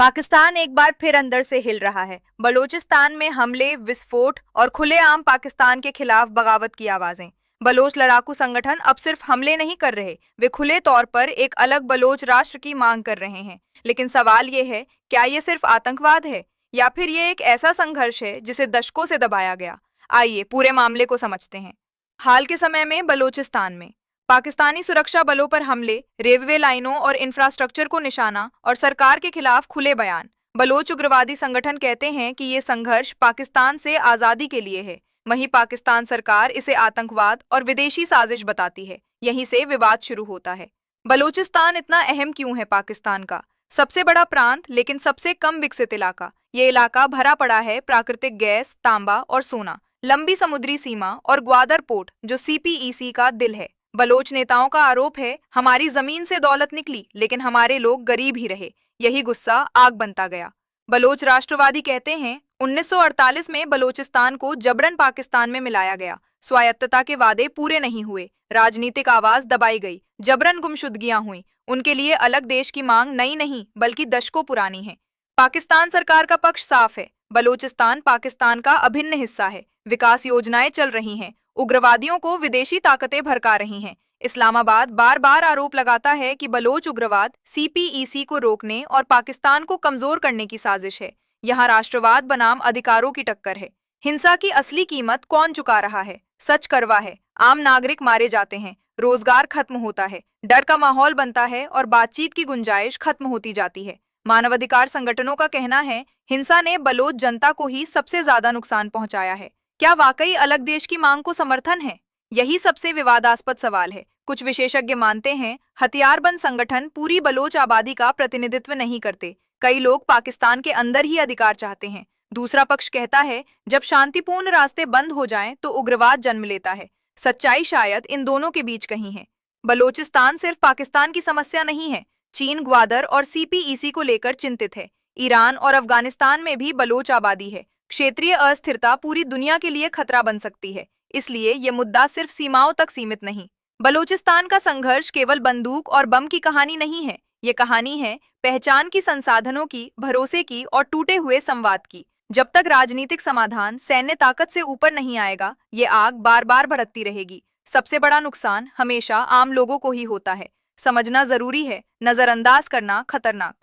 पाकिस्तान एक बार फिर अंदर से हिल रहा है। बलूचिस्तान में हमले, विस्फोट और खुलेआम पाकिस्तान के खिलाफ बगावत की आवाजें। बलोच लड़ाकू संगठन अब सिर्फ हमले नहीं कर रहे, वे खुले तौर पर एक अलग बलोच राष्ट्र की मांग कर रहे हैं। लेकिन सवाल ये है, क्या ये सिर्फ आतंकवाद है या फिर ये एक ऐसा संघर्ष है जिसे दशकों से दबाया गया? आइए पूरे मामले को समझते हैं। हाल के समय में बलूचिस्तान में पाकिस्तानी सुरक्षा बलों पर हमले, रेलवे लाइनों और इंफ्रास्ट्रक्चर को निशाना और सरकार के खिलाफ खुले बयान। बलोच उग्रवादी संगठन कहते हैं कि ये संघर्ष पाकिस्तान से आजादी के लिए है, वहीं पाकिस्तान सरकार इसे आतंकवाद और विदेशी साजिश बताती है। यहीं से विवाद शुरू होता है। बलूचिस्तान इतना अहम क्यों है पाकिस्तान का? सबसे बड़ा प्रांत लेकिन सबसे कम विकसित इलाका। ये इलाका भरा पड़ा है प्राकृतिक गैस, तांबा और सोना, लंबी समुद्री सीमा और ग्वादर पोर्ट जो सीपीईसी का दिल है। बलोच नेताओं का आरोप है, हमारी जमीन से दौलत निकली लेकिन हमारे लोग गरीब ही रहे। यही गुस्सा आग बनता गया। बलोच राष्ट्रवादी कहते हैं 1948 में बलोचिस्तान को जबरन पाकिस्तान में मिलाया गया। स्वायत्तता के वादे पूरे नहीं हुए, राजनीतिक आवाज दबाई गई, जबरन गुमशुदगियां हुई। उनके लिए अलग देश की मांग नई नहीं बल्कि दशकों पुरानी है। पाकिस्तान सरकार का पक्ष साफ है, बलोचिस्तान पाकिस्तान का अभिन्न हिस्सा है, विकास योजनाएं चल रही हैं, उग्रवादियों को विदेशी ताकतें भड़का रही हैं। इस्लामाबाद बार बार आरोप लगाता है कि बलोच उग्रवाद सीपीईसी को रोकने और पाकिस्तान को कमजोर करने की साजिश है। यहाँ राष्ट्रवाद बनाम अधिकारों की टक्कर है। हिंसा की असली कीमत कौन चुका रहा है? सच करवा है, आम नागरिक मारे जाते हैं, रोजगार खत्म होता है, डर का माहौल बनता है और बातचीत की गुंजाइश खत्म होती जाती है। मानवाधिकार संगठनों का कहना है, हिंसा ने बलोच जनता को ही सबसे ज्यादा नुकसान पहुंचाया है। क्या वाकई अलग देश की मांग को समर्थन है? यही सबसे विवादास्पद सवाल है। कुछ विशेषज्ञ मानते हैं, हथियारबंद संगठन पूरी बलोच आबादी का प्रतिनिधित्व नहीं करते। कई लोग पाकिस्तान के अंदर ही अधिकार चाहते हैं। दूसरा पक्ष कहता है, जब शांतिपूर्ण रास्ते बंद हो जाएं, तो उग्रवाद जन्म लेता है। सच्चाई शायद इन दोनों के बीच कहीं है। बलोचिस्तान सिर्फ पाकिस्तान की समस्या नहीं है। चीन ग्वादर और सीपीईसी को लेकर चिंतित है। ईरान और अफगानिस्तान में भी बलोच आबादी है। क्षेत्रीय अस्थिरता पूरी दुनिया के लिए खतरा बन सकती है। इसलिए ये मुद्दा सिर्फ सीमाओं तक सीमित नहीं। बलूचिस्तान का संघर्ष केवल बंदूक और बम की कहानी नहीं है। ये कहानी है पहचान की, संसाधनों की, भरोसे की और टूटे हुए संवाद की। जब तक राजनीतिक समाधान सैन्य ताकत से ऊपर नहीं आएगा, ये आग बार बार भड़कती रहेगी। सबसे बड़ा नुकसान हमेशा आम लोगों को ही होता है। समझना जरूरी है, नजरअंदाज करना खतरनाक।